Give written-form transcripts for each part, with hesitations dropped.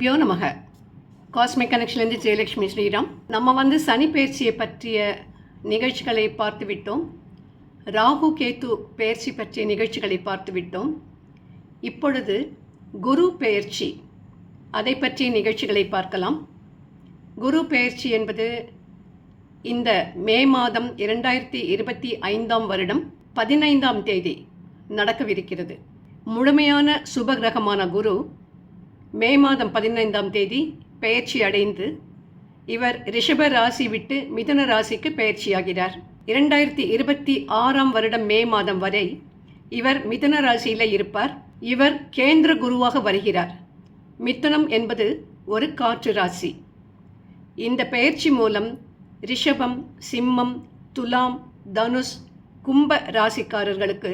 குருப்பியோ நமக. காஸ்மிக் கனெக்ஷன்லேருந்து ஜெயலட்சுமி ஸ்ரீராம். நம்ம சனி பயிற்சியை பற்றிய நிகழ்ச்சிகளை பார்த்து விட்டோம். ராகு கேத்து பயிற்சி பற்றிய நிகழ்ச்சிகளை பார்த்து விட்டோம். இப்பொழுது குரு பெயர்ச்சி, அதை பற்றிய நிகழ்ச்சிகளை பார்க்கலாம். குரு பெயர்ச்சி என்பது இந்த மே மாதம் 2025 வருடம் 15ஆம் தேதி நடக்கவிருக்கிறது. முழுமையான சுபகிரகமான குரு மே மாதம் 15ஆம் தேதி பெயர்ச்சி அடைந்து இவர் ரிஷப ராசி விட்டு மிதுன ராசிக்கு பெயர்ச்சியாகிறார். 2026 வருடம் மே மாதம் வரை இவர் மிதுன ராசியில் இருப்பார். இவர் கேந்திர குருவாக வருகிறார். மிதுனம் என்பது ஒரு காற்று ராசி. இந்த பெயர்ச்சி மூலம் ரிஷபம், சிம்மம், துலாம், தனுஷ், கும்ப ராசிக்காரர்களுக்கு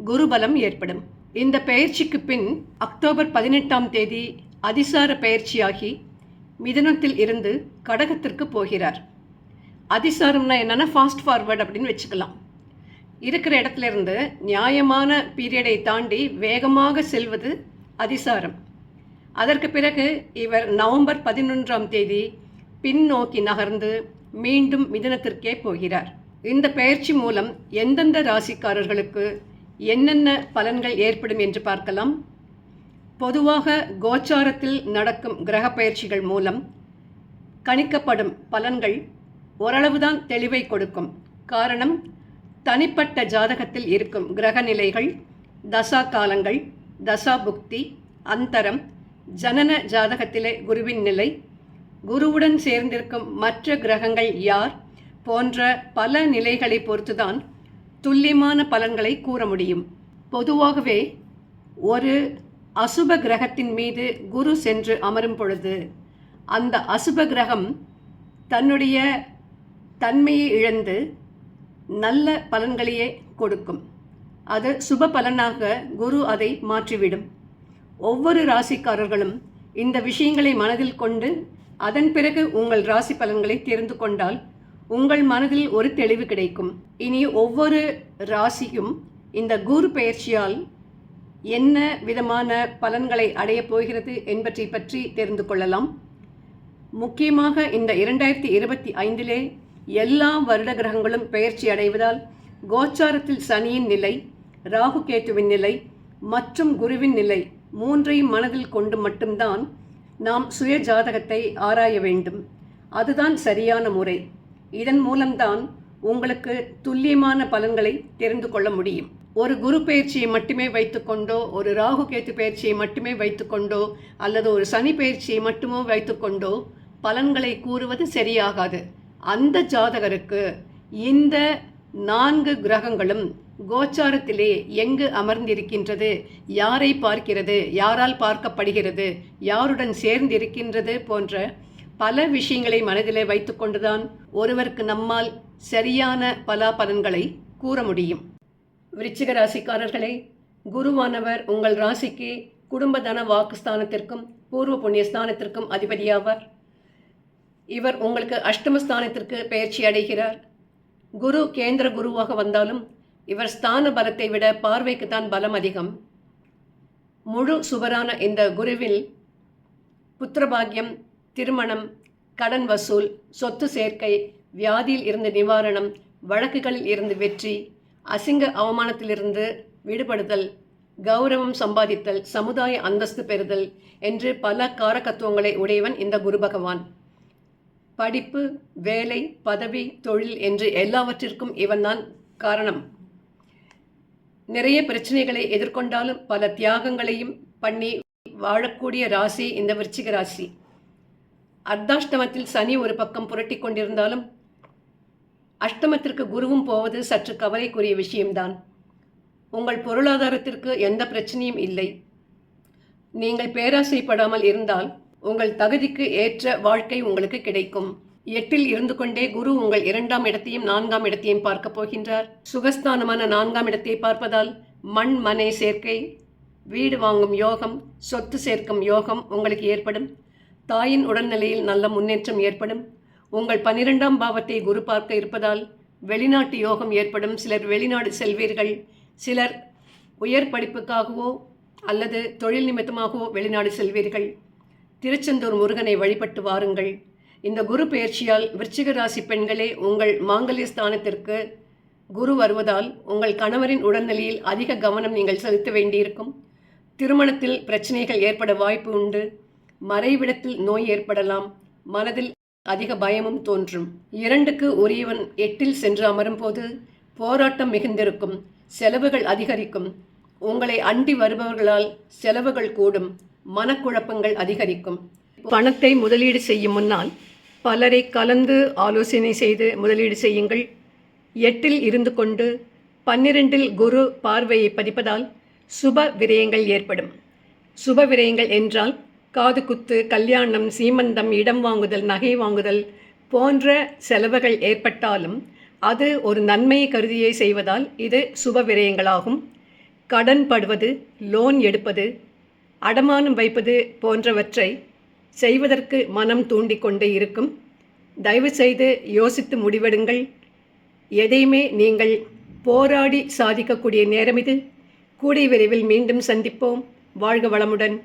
குருபலம் ஏற்படும். இந்த பெயர்ச்சிக்கு பின் அக்டோபர் 18ஆம் தேதி அதிசார பெயர்ச்சியாகி மிதுனத்தில் இருந்து கடகத்திற்கு போகிறார். அதிசாரம்னா என்னென்னா ஃபாஸ்ட் ஃபார்வர்ட் அப்படின்னு வச்சுக்கலாம். இருக்கிற இடத்துல இருந்து நியாயமான பீரியடை தாண்டி வேகமாக செல்வது அதிசாரம். அதற்கு பிறகு இவர் நவம்பர் 11ஆம் தேதி பின்னோக்கி நகர்ந்து மீண்டும் மிதுனத்திற்கே போகிறார். இந்த பெயர்ச்சி மூலம் எந்தெந்த ராசிக்காரர்களுக்கு என்னென்ன பலன்கள் ஏற்படும் என்று பார்க்கலாம். பொதுவாக கோச்சாரத்தில் நடக்கும் கிரக பயிற்சிகள் மூலம் கணிக்கப்படும் பலன்கள் ஓரளவுதான் தெளிவை கொடுக்கும். காரணம், தனிப்பட்ட ஜாதகத்தில் இருக்கும் கிரக நிலைகள், தசா காலங்கள், தசா புக்தி, அந்தரம், ஜனன ஜாதகத்திலே குருவின் நிலை, குருவுடன் சேர்ந்திருக்கும் மற்ற கிரகங்கள் யார் போன்ற பல நிலைகளை பொறுத்துதான் துல்லியமான பலன்களை கூற முடியும். பொதுவாகவே ஒரு அசுப கிரகத்தின் மீது குரு சென்று அமரும் பொழுது அந்த அசுப கிரகம் தன்னுடைய தன்மையை இழந்து நல்ல பலன்களையே கொடுக்கும். அது சுப பலனாக குரு அதை மாற்றிவிடும். ஒவ்வொரு ராசிக்காரர்களும் இந்த விஷயங்களை மனதில் கொண்டு அதன் பிறகு உங்கள் ராசி பலன்களை தெரிந்து கொண்டால் உங்கள் மனதில் ஒரு தெளிவு கிடைக்கும். இனி ஒவ்வொரு ராசியும் இந்த குரு பெயர்ச்சியால் என்ன விதமான பலன்களை அடையப் போகிறது என்பதை பற்றி தெரிந்து கொள்ளலாம். முக்கியமாக இந்த 2025 எல்லா வருட கிரகங்களும் பெயர்ச்சி அடைவதால் கோச்சாரத்தில் சனியின் நிலை, ராகு கேத்துவின் நிலை மற்றும் குருவின் நிலை மூன்றையும் மனதில் கொண்டு மட்டும்தான் நாம் சுய ஜாதகத்தை ஆராய வேண்டும். அதுதான் சரியான முறை. இதன் மூலம்தான் உங்களுக்கு துல்லியமான பலன்களை தெரிந்து கொள்ள முடியும். ஒரு குரு பயிற்சியை மட்டுமே வைத்துக்கொண்டோ, ஒரு ராகு கேத்து பயிற்சியை மட்டுமே வைத்துக்கொண்டோ, அல்லது ஒரு சனி பயிற்சியை மட்டுமோ வைத்துக்கொண்டோ பலன்களை கூறுவது சரியாகாது. அந்த ஜாதகருக்கு இந்த 4 கிரகங்களும் கோச்சாரத்திலே எங்கு அமர்ந்திருக்கின்றது, யாரை பார்க்கிறது, யாரால் பார்க்கப்படுகிறது, யாருடன் சேர்ந்திருக்கின்றது போன்ற பல விஷயங்களை மனதிலே வைத்துக்கொண்டுதான் ஒருவருக்கு நம்மால் சரியான பலாபலன்களை கூற முடியும். விருச்சிக ராசிக்காரர்களே, குருவானவர் உங்கள் ராசிக்கு குடும்பதன வாக்குஸ்தானத்திற்கும் பூர்வ புண்ணியஸ்தானத்திற்கும் அதிபதியாவார். இவர் உங்களுக்கு அஷ்டமஸ்தானத்திற்கு பெயர்ச்சி அடைகிறார். குரு கேந்திர குருவாக வந்தாலும் இவர் ஸ்தான பலத்தை விட பார்வைக்குத்தான் பலம் அதிகம். முழு சுபரான இந்த குருவில் புத்திரபாகியம், திருமணம், கடன் வசூல், சொத்து சேர்க்கை, வியாதியில் இருந்து நிவாரணம், வழக்குகளில் இருந்து வெற்றி, அசிங்க அவமானத்திலிருந்து விடுபடுதல், கௌரவம் சம்பாதித்தல், சமுதாய அந்தஸ்து பெறுதல் என்று பல காரகத்துவங்களை உடையவன் இந்த குரு பகவான். படிப்பு, வேலை, பதவி, தொழில் என்று எல்லாவற்றிற்கும் இவன்தான் காரணம். நிறைய பிரச்சனைகளை எதிர்கொண்டாலும் பல தியாகங்களையும் பண்ணி வாழக்கூடிய ராசி இந்த விருச்சிக ராசி. அர்த்தாஷ்டமத்தில் சனி ஒரு பக்கம் புரட்டி கொண்டிருந்தாலும் அஷ்டமத்திற்கு குருவும் போவது சற்று கவலைக்குரிய விஷயம்தான். உங்கள் பொருளாதாரத்திற்கு எந்த பிரச்சனையும் இல்லை. நீங்கள் பேராசைப்படாமல் இருந்தால் உங்கள் தகுதிக்கு ஏற்ற வாழ்க்கை உங்களுக்கு கிடைக்கும். 8இல் இருந்து கொண்டே குரு உங்கள் 2ஆம் இடத்தையும் 4ஆம் இடத்தையும் பார்க்க போகின்றார். சுகஸ்தானமான 4ஆம் இடத்தை பார்ப்பதால் மண் மனை சேர்க்கை, வீடு வாங்கும் யோகம், சொத்து சேர்க்கும் யோகம் உங்களுக்கு ஏற்படும். தாயின் உடல்நிலையில் நல்ல முன்னேற்றம் ஏற்படும். உங்கள் 12ஆம் பாவத்தை குரு பார்க்க இருப்பதால் வெளிநாட்டு யோகம் ஏற்படும். சிலர் வெளிநாடு செல்வீர்கள். சிலர் உயர் படிப்புக்காகவோ அல்லது தொழில் நிமித்தமாகவோ வெளிநாடு செல்வீர்கள். திருச்செந்தூர் முருகனை வழிபட்டு வாருங்கள். இந்த குரு பெயர்ச்சியால் விருச்சிக ராசி பெண்களே, உங்கள் மாங்கல்ய ஸ்தானத்திற்கு குரு வருவதால் உங்கள் கணவரின் உடல்நிலையில் அதிக கவனம் நீங்கள் செலுத்த வேண்டியிருக்கும். திருமணத்தில் பிரச்சனைகள் ஏற்பட வாய்ப்பு உண்டு. மறைவிடத்தில் நோய் ஏற்படலாம். மனதில் அதிக பயமும் தோன்றும். 2க்கு உரியவன் 8இல் சென்று அமரும் போது போராட்டம் மிகுந்திருக்கும். செலவுகள் அதிகரிக்கும். உங்களை அண்டி வருபவர்களால் செலவுகள் கூடும். மனக்குழப்பங்கள் அதிகரிக்கும். பணத்தை முதலீடு செய்யும் முன்னால் பலரை கலந்து ஆலோசனை செய்து முதலீடு செய்யுங்கள். 8இல் இருந்து கொண்டு 12இல் குரு பார்வையை பதிப்பதால் சுப விரயங்கள் ஏற்படும். சுப விரயங்கள் என்றால் காது குத்து, கல்யாணம், சீமந்தம், இடம் வாங்குதல், நகை வாங்குதல் போன்ற செலவுகள் ஏற்பட்டாலும் அது ஒரு நன்மையை கருதியே செய்வதால் இது சுப விரயங்களாகும். கடன் படுவது, லோன் எடுப்பது, அடமானம் வைப்பது போன்றவற்றை செய்வதற்கு மனம் தூண்டிக்கொண்டே இருக்கும். தயவு செய்து யோசித்து முடிவெடுங்கள். எதையுமே நீங்கள் போராடி சாதிக்கக்கூடிய நேரம் இது. கூடிய விரைவில் மீண்டும் சந்திப்போம். வாழ்க வளமுடன்.